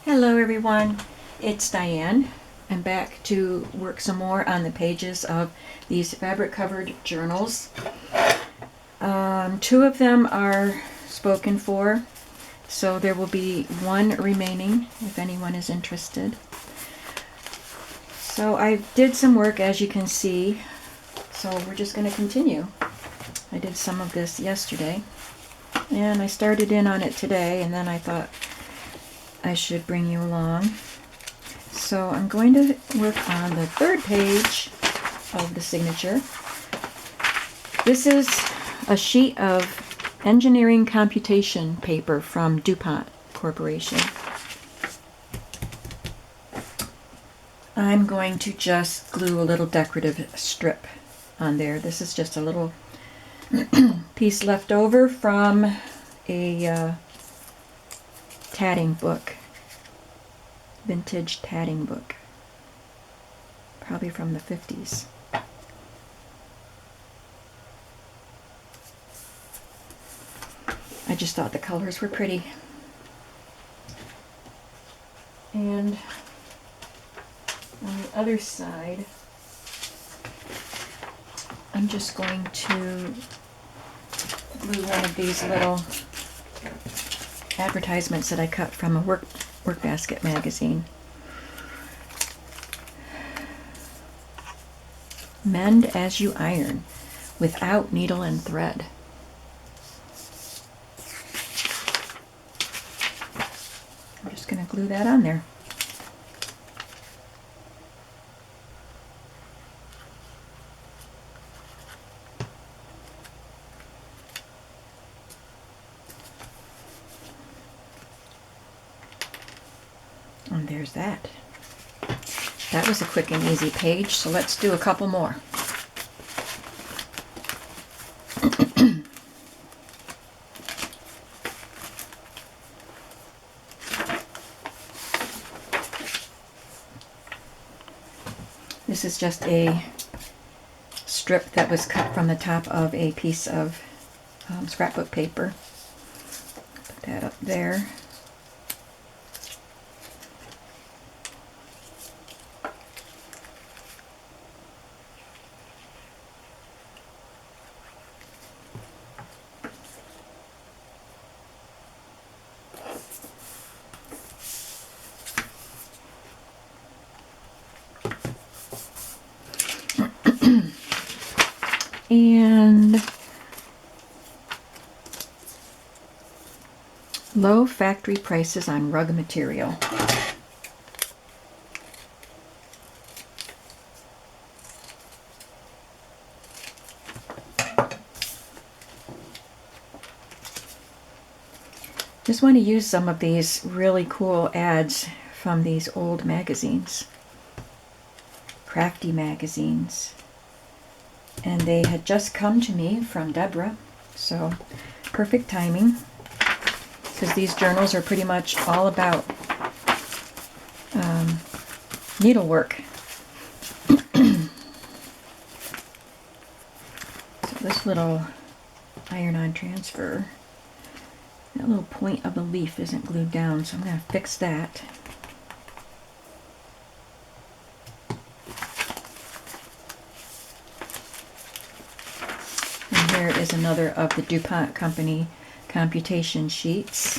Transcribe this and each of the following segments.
Hello everyone, it's Diane. I'm back to work some more on the pages of these fabric covered journals. Two of them are spoken for, so there will be one remaining if anyone is interested. So I did some work, as you can see, so we're just going to continue. I did some of this yesterday and I started in on it today, and then I thought I should bring you along. So I'm going to work on the third page of the signature. This is a sheet of engineering computation paper from DuPont Corporation. I'm going to just glue a little decorative strip on there. This is just a little piece left over from a tatting book, vintage tatting book, probably from the 50s. I just thought the colors were pretty. And on the other side, I'm just going to glue one of these little advertisements that I cut from a work basket magazine. Mend as you iron, without needle and thread. I'm just going to glue that on there. And there's that. That was a quick and easy page, so let's do a couple more. This is just a strip that was cut from the top of a piece of scrapbook paper. Put that up there. And low factory prices on rug material. Just want to use some of these really cool ads from these old magazines, crafty magazines. And they had just come to me from Deborah, so perfect timing, because these journals are pretty much all about needlework. So this little iron-on transfer, that little point of the leaf isn't glued down, so I'm going to fix that. Here is another of the DuPont Company computation sheets.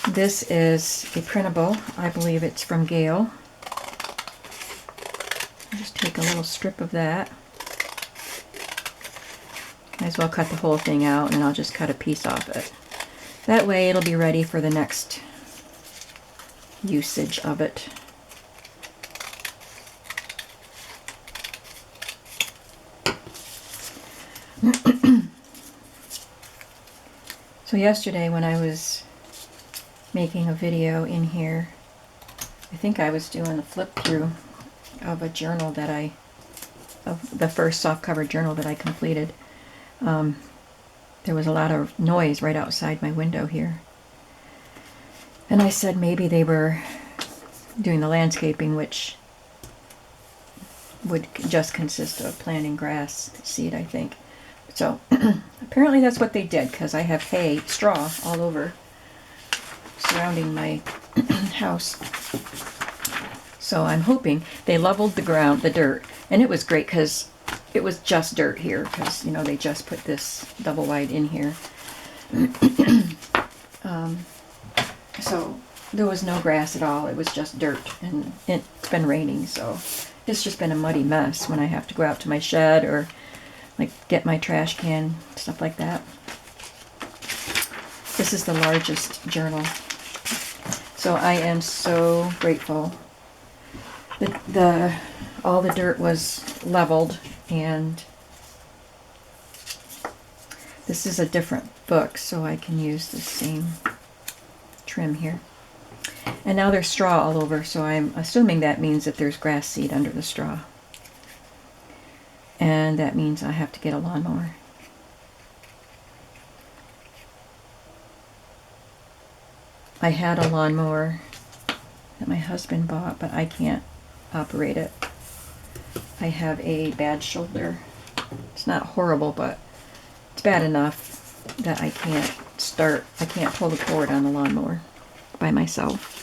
This is a printable. I believe it's from Gale. I'll just take a little strip of that. Might as well cut the whole thing out, and I'll just cut a piece off it. That way it'll be ready for the next usage of it. So yesterday when I was making a video in here, I think I was doing a flip through of a journal that of the first softcover journal that I completed. There was a lot of noise right outside my window here. And I said maybe they were doing the landscaping, which would just consist of planting grass seed, I think. So apparently that's what they did, because I have hay, straw all over surrounding my house. So I'm hoping they leveled the ground, the dirt, and it was great because it was just dirt here, because, you know, they just put this double wide in here. So there was no grass at all. It was just dirt, and it's been raining, so it's just been a muddy mess when I have to go out to my shed or like get my trash can, stuff like that. This is the largest journal. So I am so grateful that all the dirt was leveled, and this is a different book, so I can use the same trim here. And now there's straw all over, so I'm assuming that means that there's grass seed under the straw. And that means I have to get a lawnmower. I had a lawnmower that my husband bought, but I can't operate it. I have a bad shoulder. It's not horrible, but it's bad enough that I can't pull the cord on the lawnmower by myself.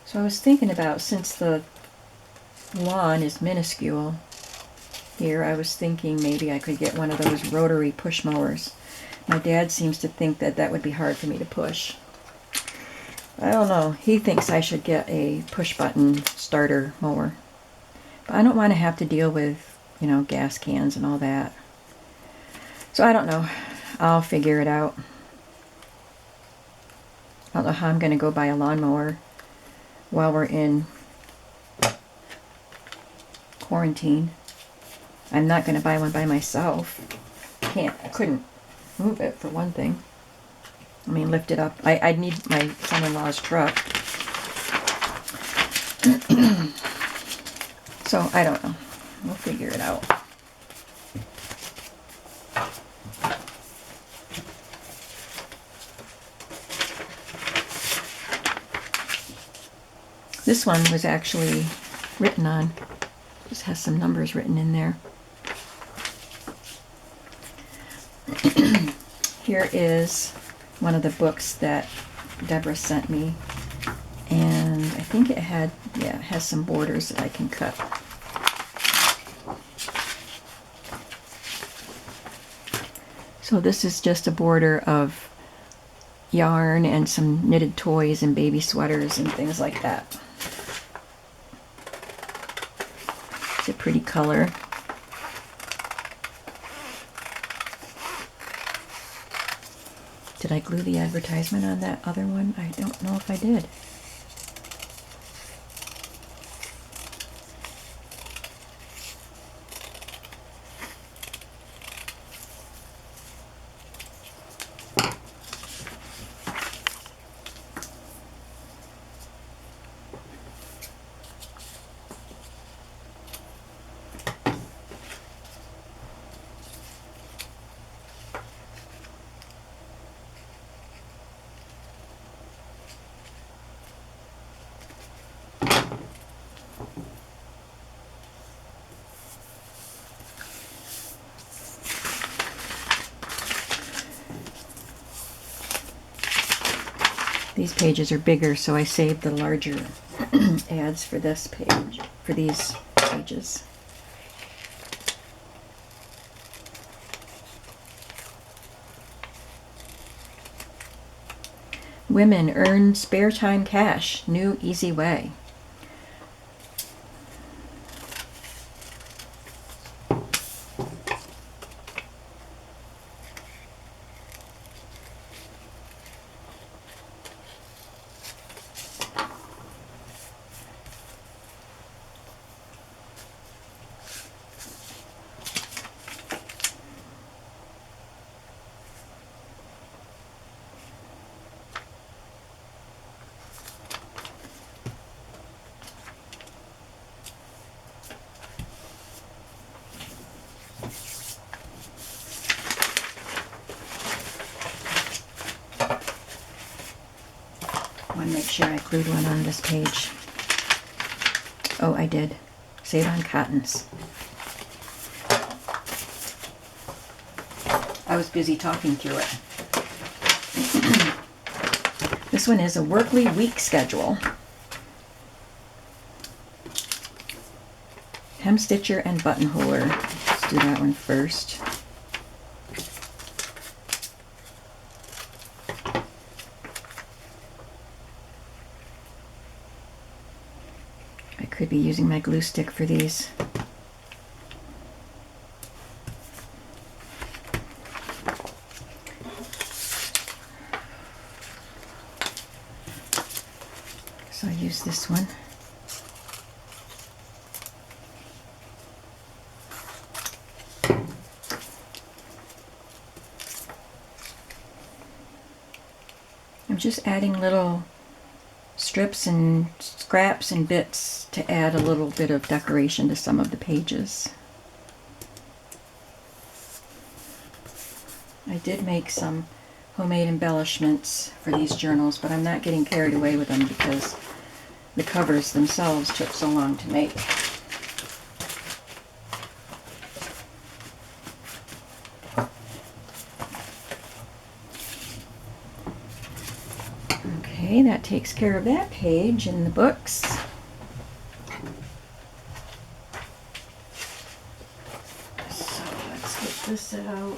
So I was thinking about, since the lawn is minuscule here, I was thinking maybe I could get one of those rotary push mowers. My dad seems to think that that would be hard for me to push. I don't know. He thinks I should get a push button starter mower. But I don't want to have to deal with, you know, gas cans and all that. So I don't know. I'll figure it out. I don't know how I'm going to go buy a lawnmower while we're in quarantine. I'm not going to buy one by myself. I couldn't move it, for one thing. I mean, lift it up. I'd need my son-in-law's truck. So I don't know. We'll figure it out. This one was actually written on. Just has some numbers written in there. Here is one of the books that Deborah sent me, and I think it has some borders that I can cut. So this is just a border of yarn and some knitted toys and baby sweaters and things like that. It's a pretty color. Did I glue the advertisement on that other one? I don't know if I did. These pages are bigger, so I saved the larger ads for this page, for these pages. Women earn spare time cash, new easy way. I want to make sure I glued one on this page. Oh, I did. Save on cottons. was busy talking through it. This one is a Workly Week Schedule. Hem stitcher and buttonholer. Let's do that one first. I could be using my glue stick for these. So I'll use this one. I'm just adding little strips and scraps and bits to add a little bit of decoration to some of the pages. I did make some homemade embellishments for these journals, but I'm not getting carried away with them because the covers themselves took so long to make. Okay, that takes care of that page in the books. So let's get this out.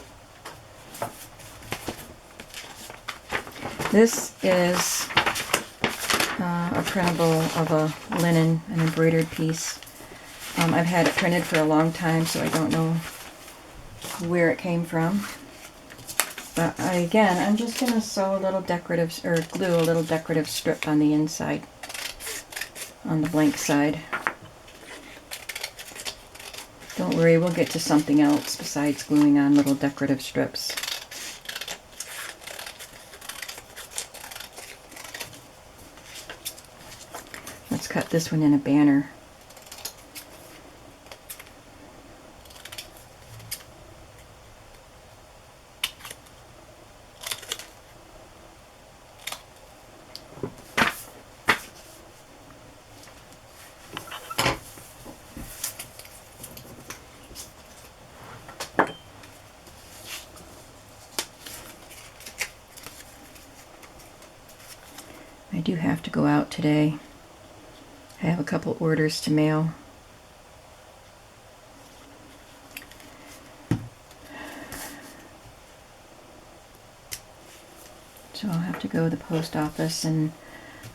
This is a printable of a linen, an embroidered piece. I've had it printed for a long time, so I don't know where it came from. But again, I'm just going to sew a little decorative, or glue a little decorative strip on the inside, on the blank side. Don't worry, we'll get to something else besides gluing on little decorative strips. Let's cut this one in a banner. I do have to go out today. I have a couple orders to mail. So I'll have to go to the post office, and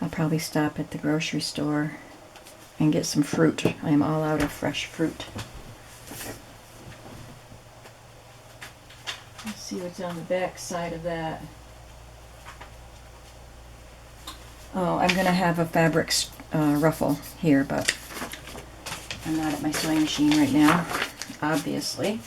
I'll probably stop at the grocery store and get some fruit. I am all out of fresh fruit. Let's see what's on the back side of that. Oh, I'm going to have a fabric ruffle here, but I'm not at my sewing machine right now, obviously.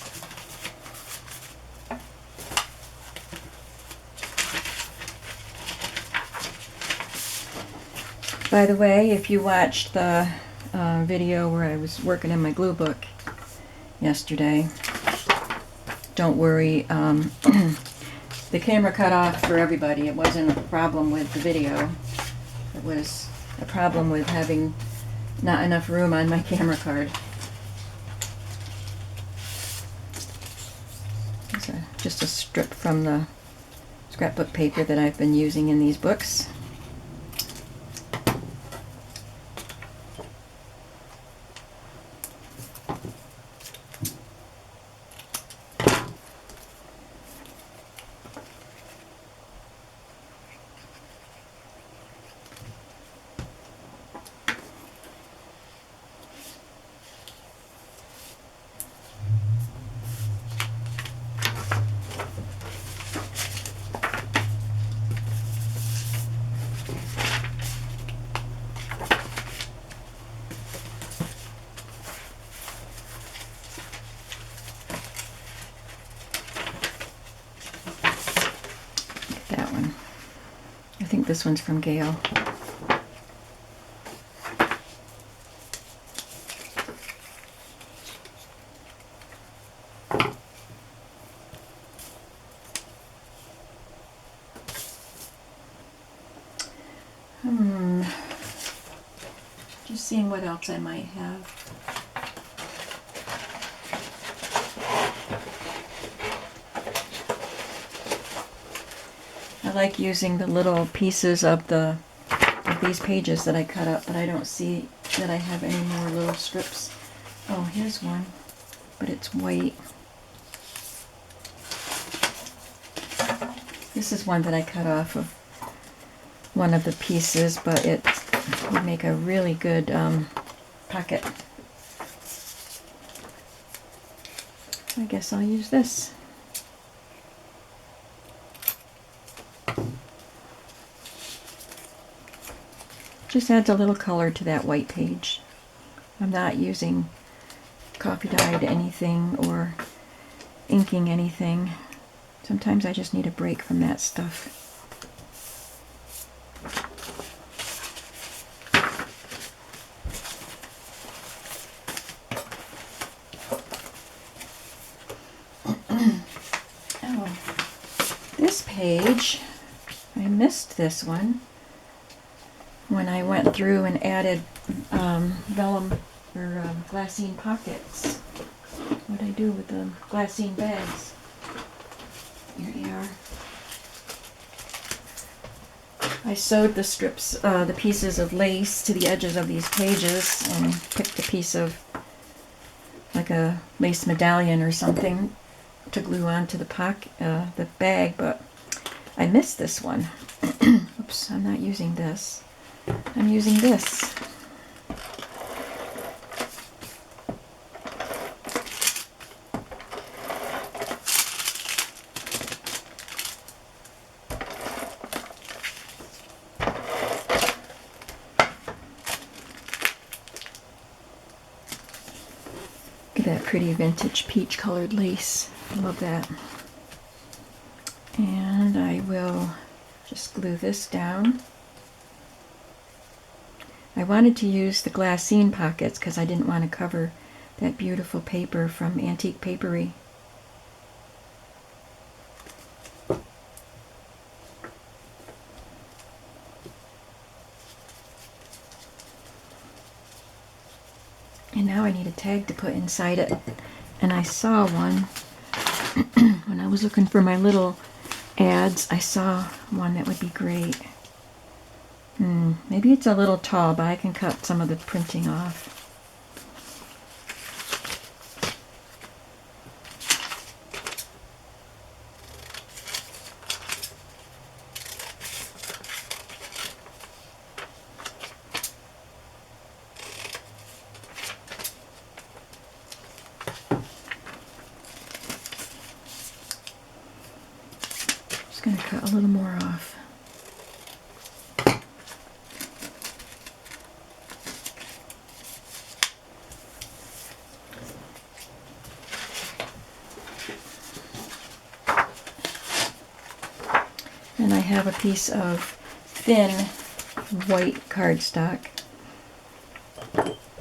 By the way, if you watched the video where I was working in my glue book yesterday, don't worry, the camera cut off for everybody. It wasn't a problem with the video. It was a problem with having not enough room on my camera card. It's just a strip from the scrapbook paper that I've been using in these books. That one. I think this one's from Gail. Just seeing what else I might have. I like using the little pieces of these pages that I cut up, but I don't see that I have any more little strips. Oh, here's one, but it's white. This is one that I cut off of one of the pieces, but it would make a really good pocket. I guess I'll use this. Just adds a little color to that white page. I'm not using coffee dyed anything or inking anything. Sometimes I just need a break from that stuff. Oh, this page, I missed this one when I went through and added vellum or glassine pockets. What I do with the glassine bags. Here they are. I sewed the strips, the pieces of lace to the edges of these pages and picked a piece of like a lace medallion or something to glue onto the the bag, but I missed this one. Oops, I'm not using this. I'm using this. Look at that pretty vintage peach colored lace. I love that. And I will just glue this down. I wanted to use the glassine pockets because I didn't want to cover that beautiful paper from Antique Papery. And now I need a tag to put inside it. And I saw one when I was looking for my little ads. I saw one that would be great. Maybe it's a little tall, but I can cut some of the printing off. Just going to cut a little more off. And I have a piece of thin white cardstock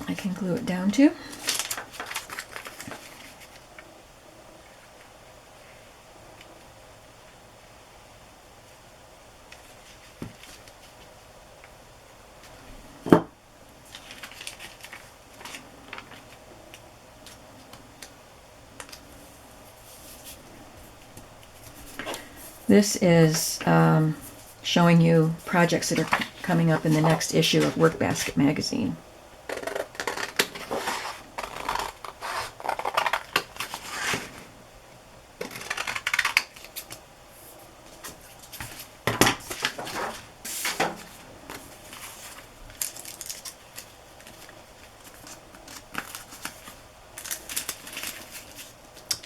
I can glue it down to. This is showing you projects that are coming up in the next issue of Workbasket magazine.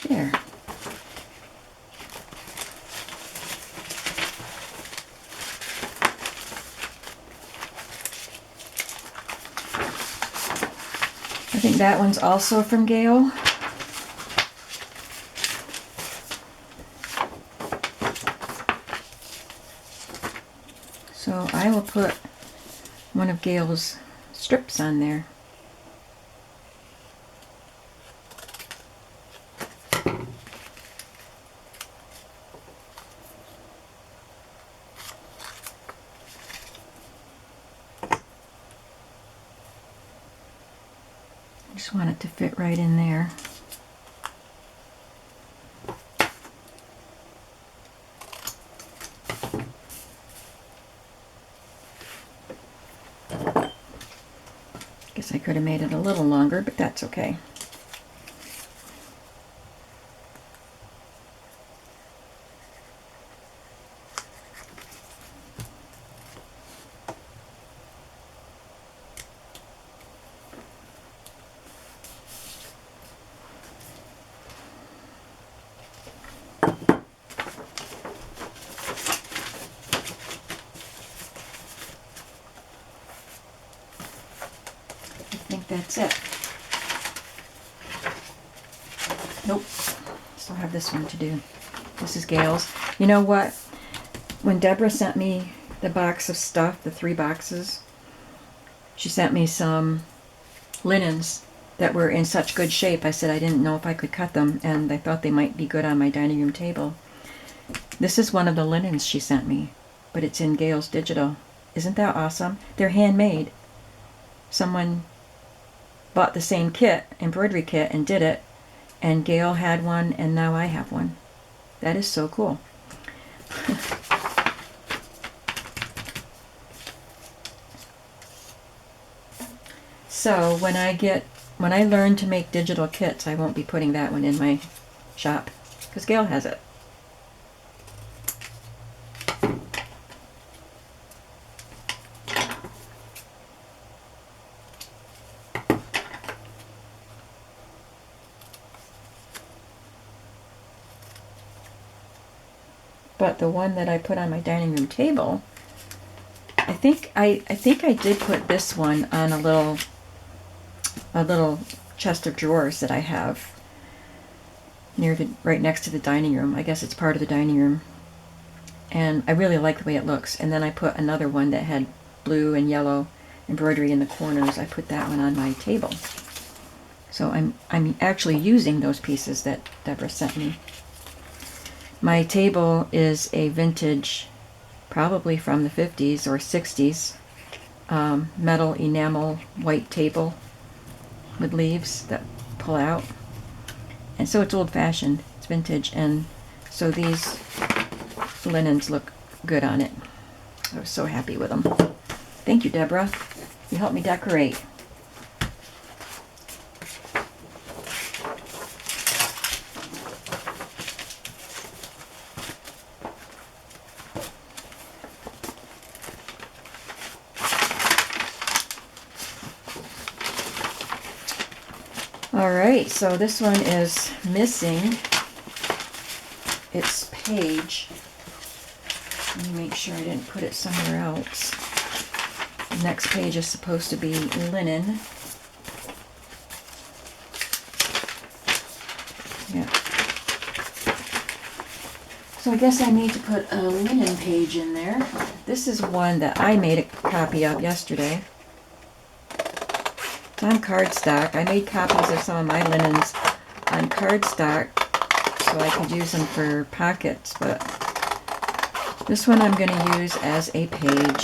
There. I think that one's also from Gail. So I will put one of Gail's strips on there. I just want it to fit right in there. I could have made it a little longer, but that's okay. I think that's it. Nope, still have this one to do. This is Gail's. You know what? When Deborah sent me the box of stuff, the 3 boxes, she sent me some linens that were in such good shape. I said I didn't know if I could cut them, and I thought they might be good on my dining room table. This is one of the linens she sent me, but it's in Gail's Digital. Isn't that awesome? They're handmade. Someone bought the same kit, embroidery kit, and did it, and Gail had one, and now I have one. That is so cool. So when I learn to make digital kits, I won't be putting that one in my shop because Gail has it. But the one that I put on my dining room table, I think I did put this one on a little chest of drawers that I have right next to the dining room. I guess it's part of the dining room. And I really like the way it looks. And then I put another one that had blue and yellow embroidery in the corners. I put that one on my table. So I'm actually using those pieces that Deborah sent me. My table is a vintage, probably from the 50s or 60s, metal enamel white table with leaves that pull out. And so it's old-fashioned, it's vintage, and so these linens look good on it. I was so happy with them. Thank you, Deborah. You helped me decorate. Alright, so this one is missing its page. Let me make sure I didn't put it somewhere else. The next page is supposed to be linen. Yeah. So I guess I need to put a linen page in there. This is one that I made a copy of yesterday. It's on cardstock. I made copies of some of my linens on cardstock so I could use them for pockets, but this one I'm going to use as a page.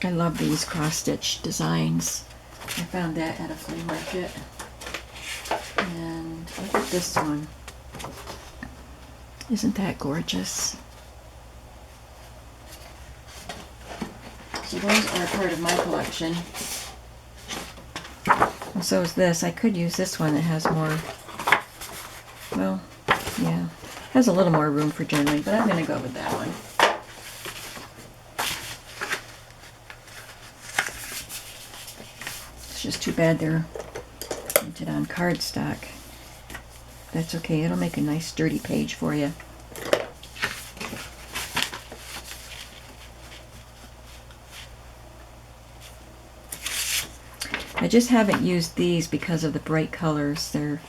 I love these cross-stitch designs. I found that at a flea market. And look at this one. Isn't that gorgeous? So those are part of my collection. And so is this. I could use this one that has more, well, yeah, has a little more room for journaling, but I'm going to go with that one. It's just too bad they're printed on cardstock. That's okay, it'll make a nice sturdy page for you. I just haven't used these because of the bright colors. They're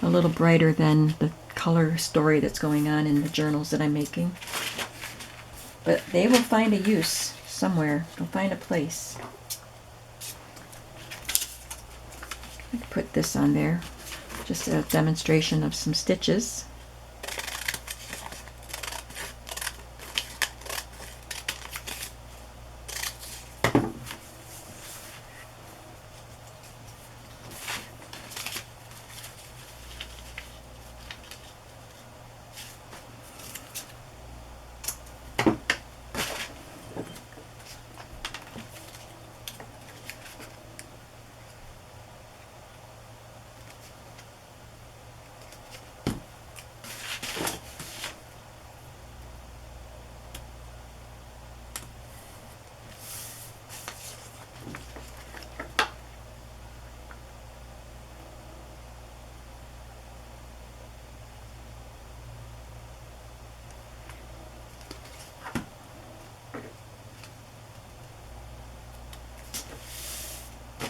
a little brighter than the color story that's going on in the journals that I'm making. But they will find a use somewhere. They'll find a place. I could put this on there. Just a demonstration of some stitches.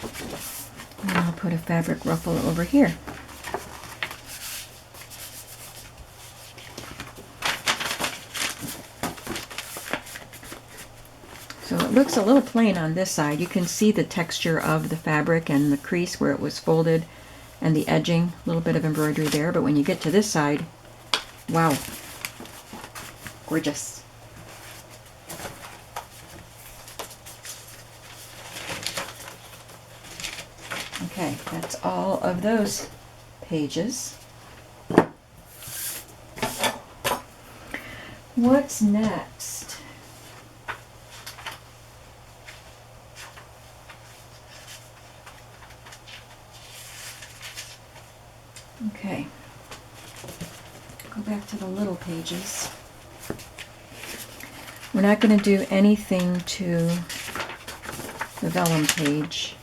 And I'll put a fabric ruffle over here. So it looks a little plain on this side. You can see the texture of the fabric and the crease where it was folded and the edging, a little bit of embroidery there. But when you get to this side, wow, gorgeous. Okay, that's all of those pages. What's next? Okay, go back to the little pages. We're not going to do anything to the vellum page,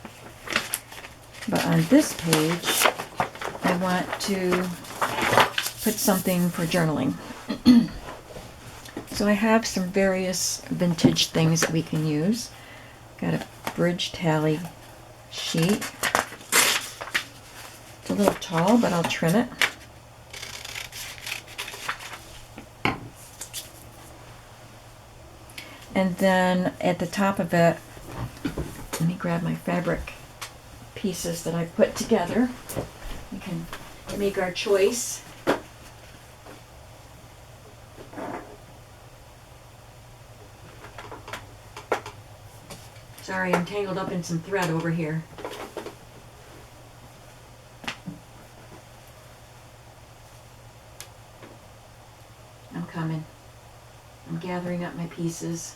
but on this page I want to put something for journaling. So I have some various vintage things that we can use. Got a bridge tally sheet. It's a little tall, but I'll trim it. And then at the top of it, let me grab my fabric pieces that I put together. We can make our choice. Sorry, I'm tangled up in some thread over here. I'm coming. I'm gathering up my pieces.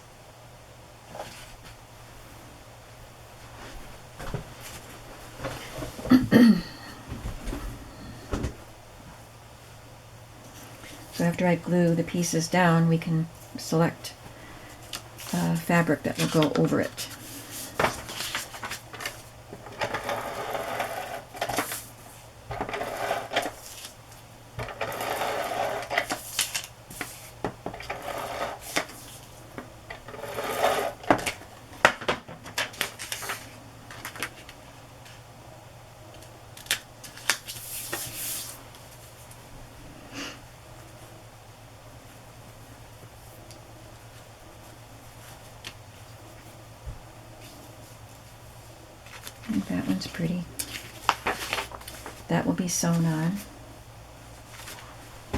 So after I glue the pieces down, we can select fabric that will go over it. I think that one's pretty. That will be sewn on.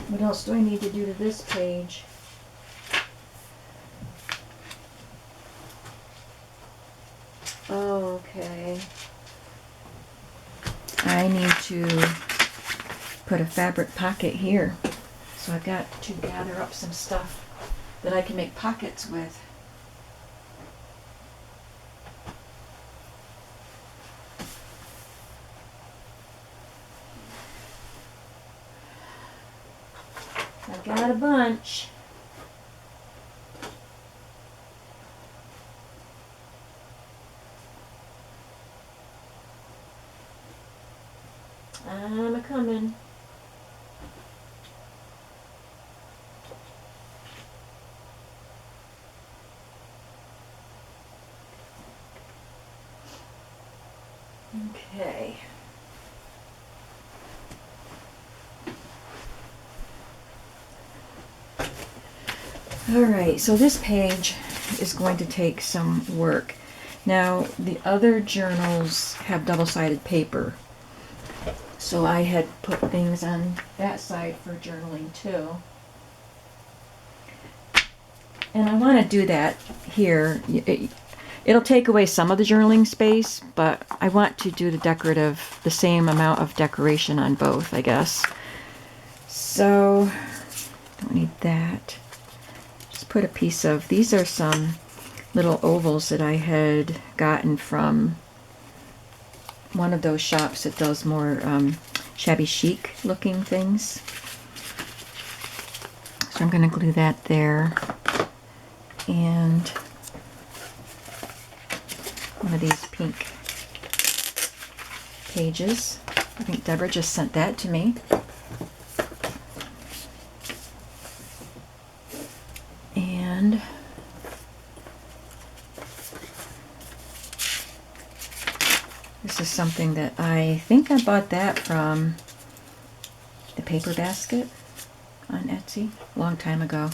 What else do I need to do to this page? Okay. I need to put a fabric pocket here. So I've got to gather up some stuff that I can make pockets with. I've got a bunch. I'm a-coming. Okay. Alright, so this page is going to take some work. Now, the other journals have double-sided paper. So I had put things on that side for journaling too. And I want to do that here. It'll take away some of the journaling space, but I want to do the same amount of decoration on both, I guess. So, don't need that. Just put a piece of, these are some little ovals that I had gotten from one of those shops that does more shabby chic looking things. So I'm going to glue that there. And one of these pink pages. I think Deborah just sent that to me. And This is something that I think I bought that from the Paper Basket on Etsy a long time ago.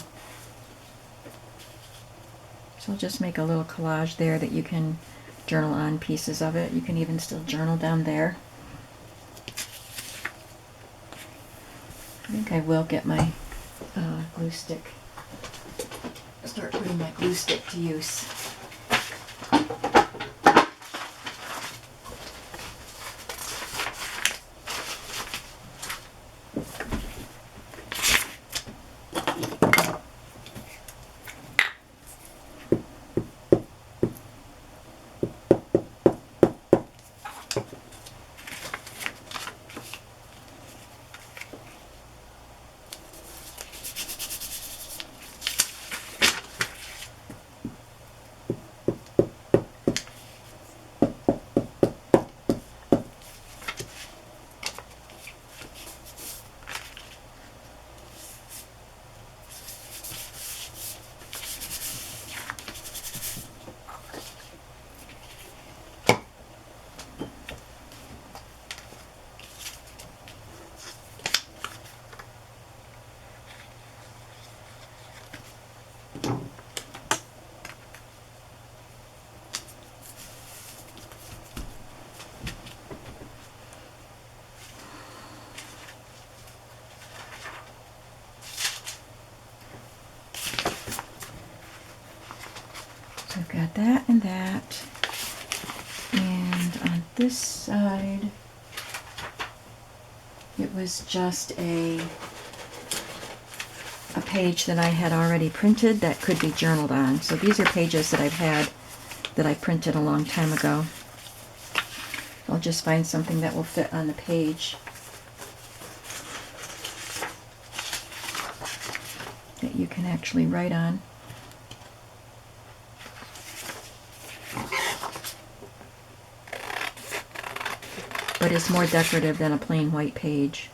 So I'll just make a little collage there that you can journal on pieces of it. You can even still journal down there. I think I will get my glue stick. Start putting my glue stick to use. So I've got that and that. And on this side, it was just a page that I had already printed that could be journaled on. So these are pages that I've had that I printed a long time ago. I'll just find something that will fit on the page that you can actually write on. But it's more decorative than a plain white page.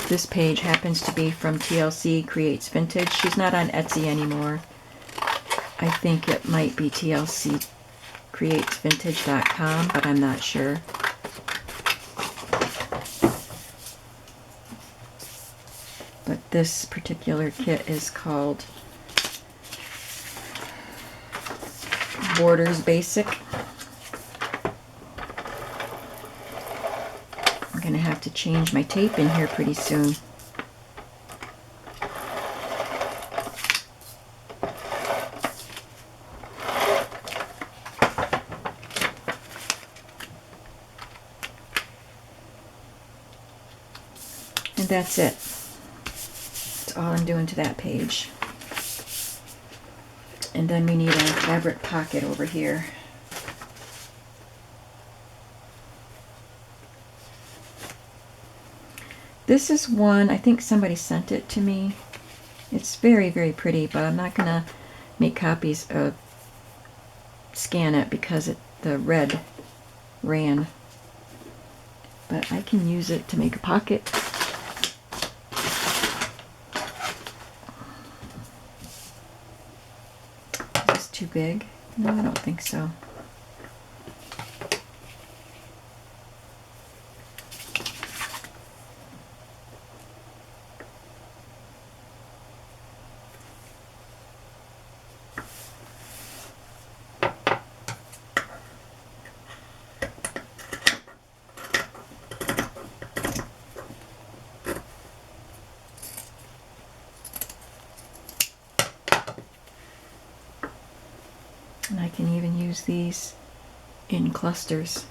This page happens to be from TLC Creates Vintage. She's not on Etsy anymore. I think it might be tlccreatesvintage.com, but I'm not sure. But this particular kit is called Borders Basic. I'm going to have to change my tape in here pretty soon. And that's it. That's all I'm doing to that page. And then we need a fabric pocket over here. This is one, I think somebody sent it to me. It's very, very pretty, but I'm not going to make copies of, scan it because the red ran. But I can use it to make a pocket. Is this too big? No, I don't think so. And I can even use these in clusters.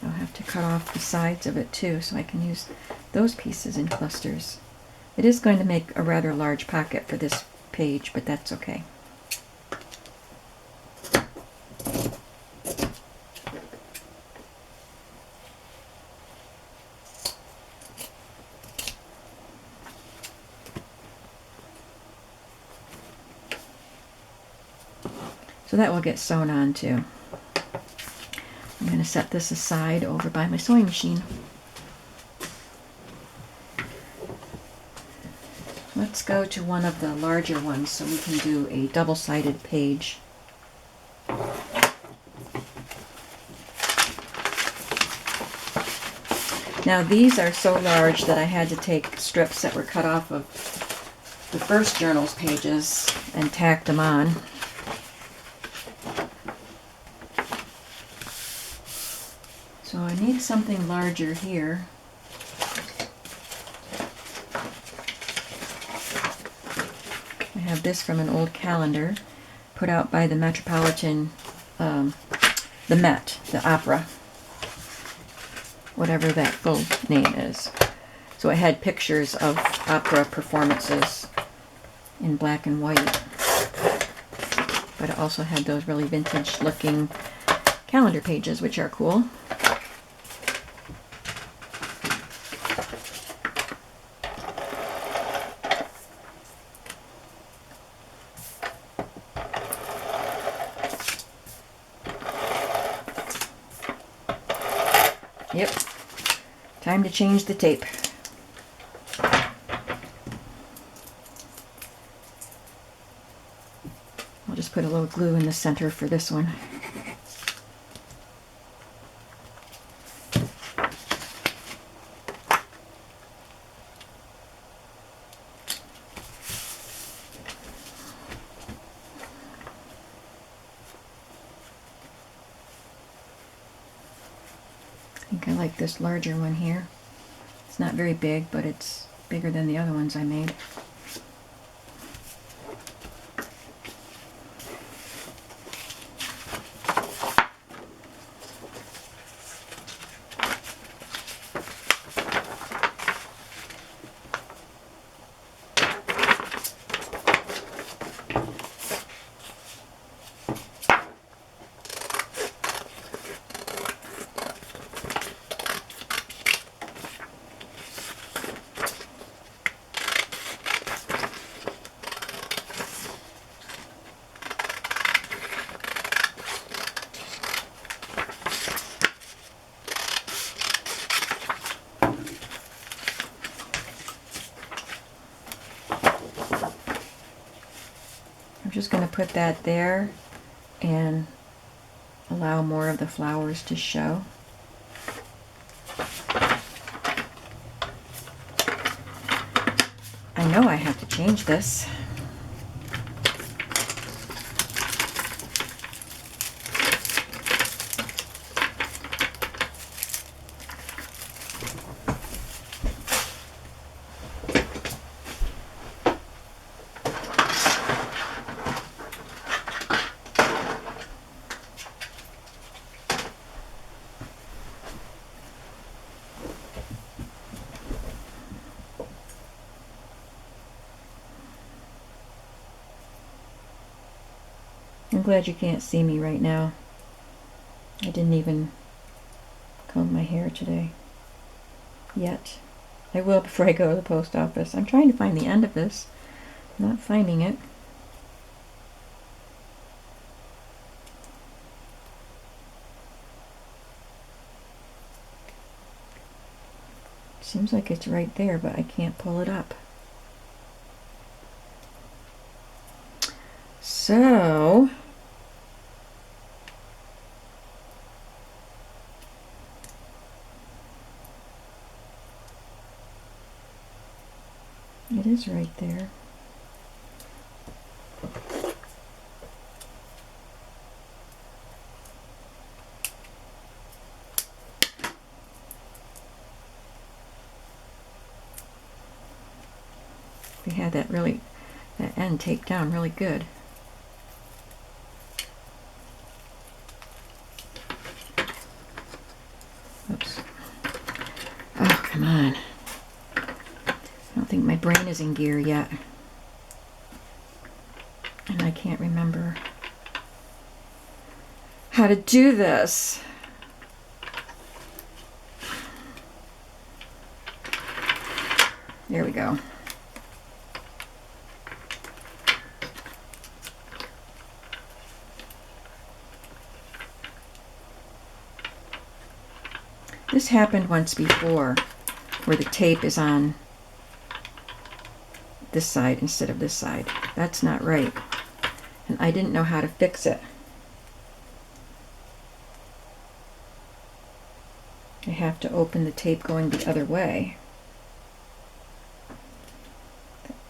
I'll have to cut off the sides of it too, so I can use those pieces in clusters. It is going to make a rather large pocket for this page, but that's okay. So that will get sewn on too. I'm going to set this aside over by my sewing machine. Let's go to one of the larger ones so we can do a double-sided page. Now these are so large that I had to take strips that were cut off of the first journal's pages and tack them on. So I need something larger here. I have this from an old calendar put out by the Metropolitan, the Met, the opera, whatever that full name is. So it had pictures of opera performances in black and white, but it also had those really vintage looking calendar pages, which are cool. Yep, time to change the tape. I'll just put a little glue in the center for this one. I think I like this larger one here. It's not very big, but it's bigger than the other ones I made. I'm just going to put that there and allow more of the flowers to show. I know I have to change this. I'm glad you can't see me right now. I didn't even comb my hair today. Yet. I will before I go to the post office. I'm trying to find the end of this. I'm not finding it. Seems like it's right there, but I can't pull it up. So, it is right there. They had that end taped down really good. Oops. Oh, come on. I don't think my brain is in gear yet. And I can't remember how to do this. There we go. This happened once before, where the tape is on this side instead of this side. That's not right. And I didn't know how to fix it. I have to open the tape going the other way.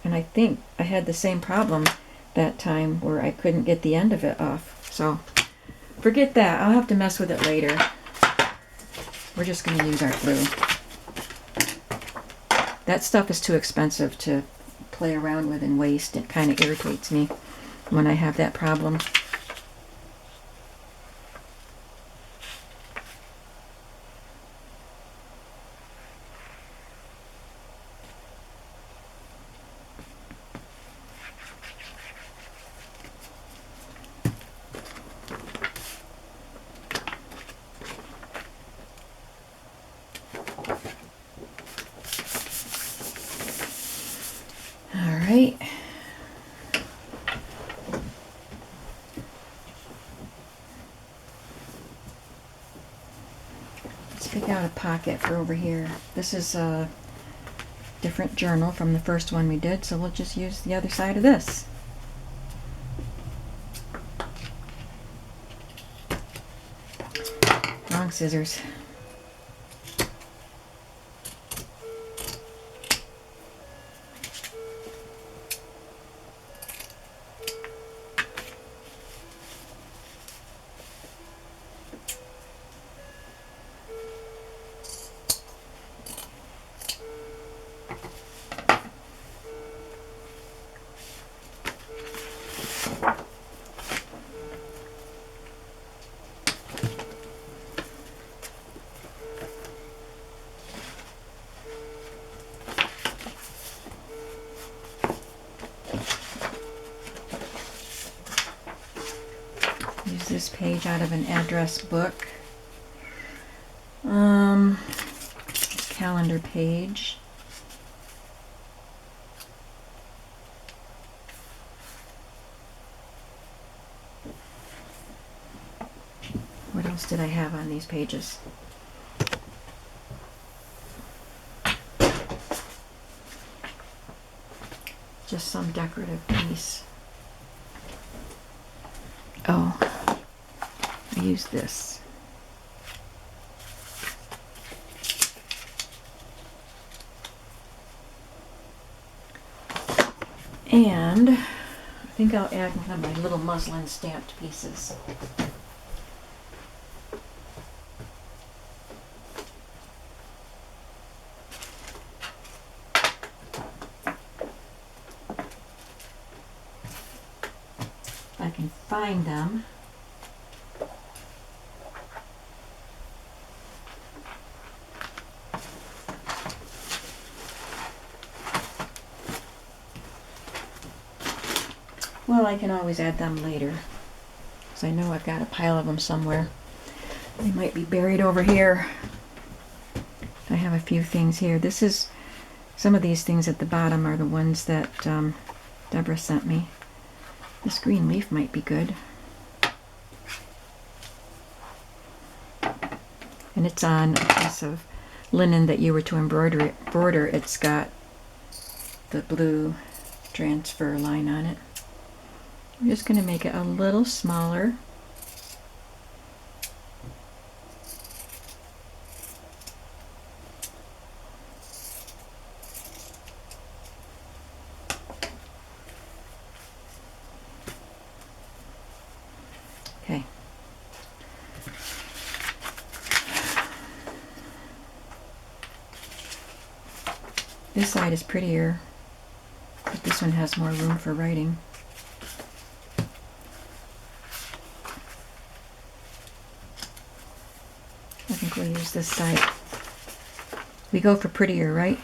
And I think I had the same problem that time where I couldn't get the end of it off. So forget that. I'll have to mess with it later. We're just going to use our glue. That stuff is too expensive to play around with and waste. It kind of irritates me when I have that problem. All right. Let's pick out a pocket for over here. This is a different journal from the first one we did, so we'll just use the other side of this. Wrong scissors. Use this page out of an address book. Calendar page. What else did I have on these pages? Just some decorative piece. Oh, I use this. And I think I'll add one of my little muslin stamped pieces. If I can find them. Well, I can always add them later, because I know I've got a pile of them somewhere. They might be buried over here. I have a few things here. This is, some of these things at the bottom are the ones that Deborah sent me. This green leaf might be good. And it's on a piece of linen that you were to embroider. It's got the blue transfer line on it. I'm just going to make it a little smaller. Okay. This side is prettier, but this one has more room for writing. I think we'll use this side. We go for prettier, right?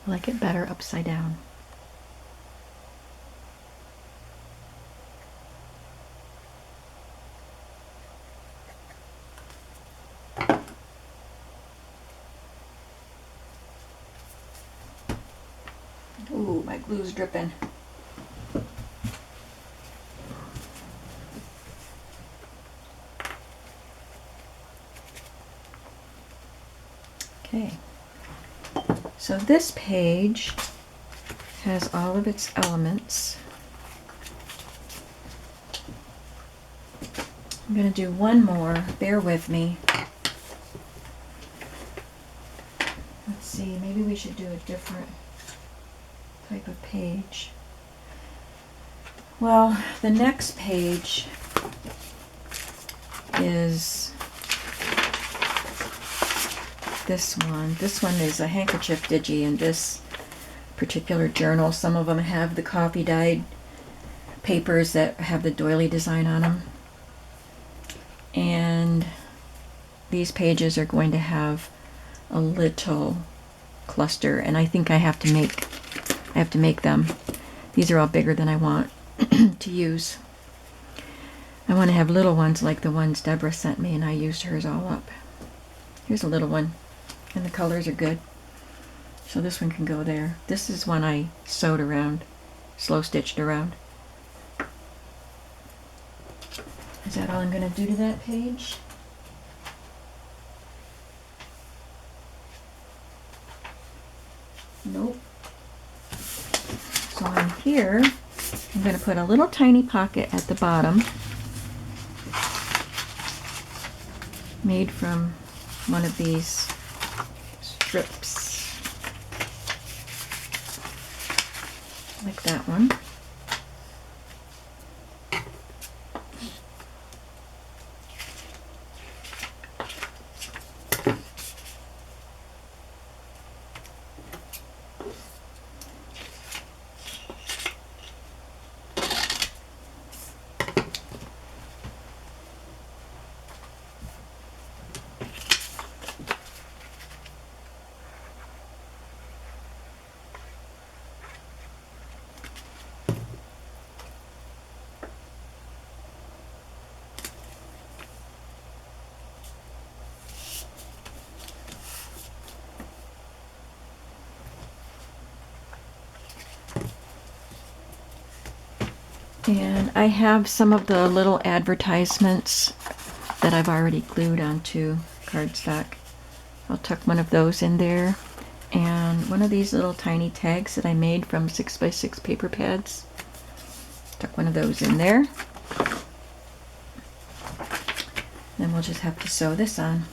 I like it better upside down. Ooh, my glue's dripping. Okay, so this page has all of its elements. I'm going to do one more, bear with me. Let's see, maybe we should do a different type of page. Well, the next page is this one. This one is a handkerchief digi in this particular journal. Some of them have the coffee dyed papers that have the doily design on them. And these pages are going to have a little cluster, and I think I have to make them. These are all bigger than I want to use. I want to have little ones like the ones Deborah sent me, and I used hers all up. Here's a little one, and the colors are good. So this one can go there. This is one I sewed around, slow stitched around. Is that all I'm going to do to that page? Nope. So on here, I'm going to put a little tiny pocket at the bottom, made from one of these strips, like that one. And I have some of the little advertisements that I've already glued onto cardstock. I'll tuck one of those in there. And one of these little tiny tags that I made from 6x6 paper pads. Tuck one of those in there. Then we'll just have to sew this on.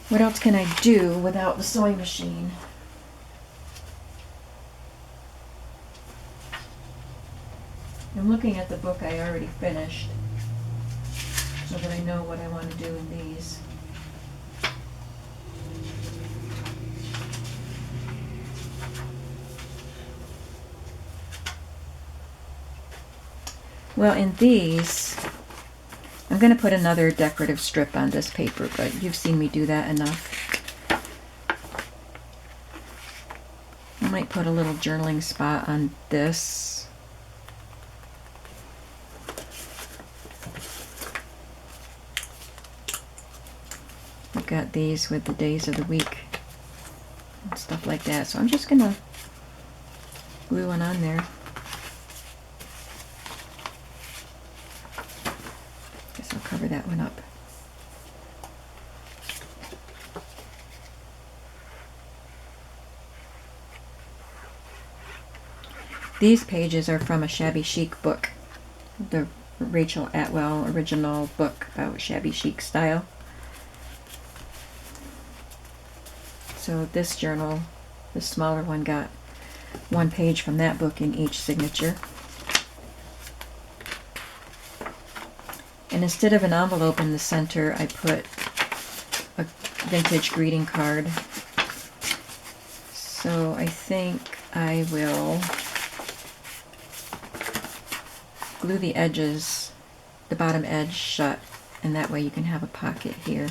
What else can I do without the sewing machine? I'm looking at the book I already finished, so that I know what I want to do in these. Well, in these, I'm going to put another decorative strip on this paper, but you've seen me do that enough. I might put a little journaling spot on this. I've got these with the days of the week and stuff like that, so I'm just going to glue one on there. I'll cover that one up. These pages are from a shabby chic book, the Rachel Atwell original book about shabby chic style. So this journal, the smaller one, got one page from that book in each signature. And instead of an envelope in the center, I put a vintage greeting card. So I think I will glue the edges, the bottom edge shut, and that way you can have a pocket here.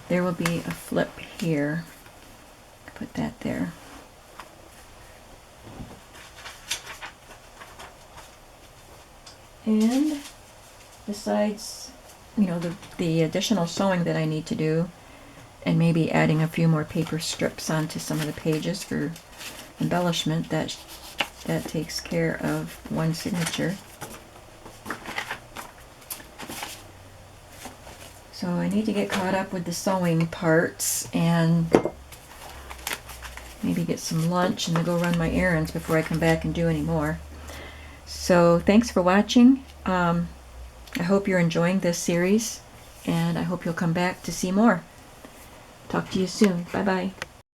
There will be a flip here. Put that there. And besides, you know, the additional sewing that I need to do, and maybe adding a few more paper strips onto some of the pages for embellishment, that takes care of one signature. So I need to get caught up with the sewing parts and maybe get some lunch and then go run my errands before I come back and do any more. So thanks for watching. I hope you're enjoying this series, and I hope you'll come back to see more. Talk to you soon. Bye-bye.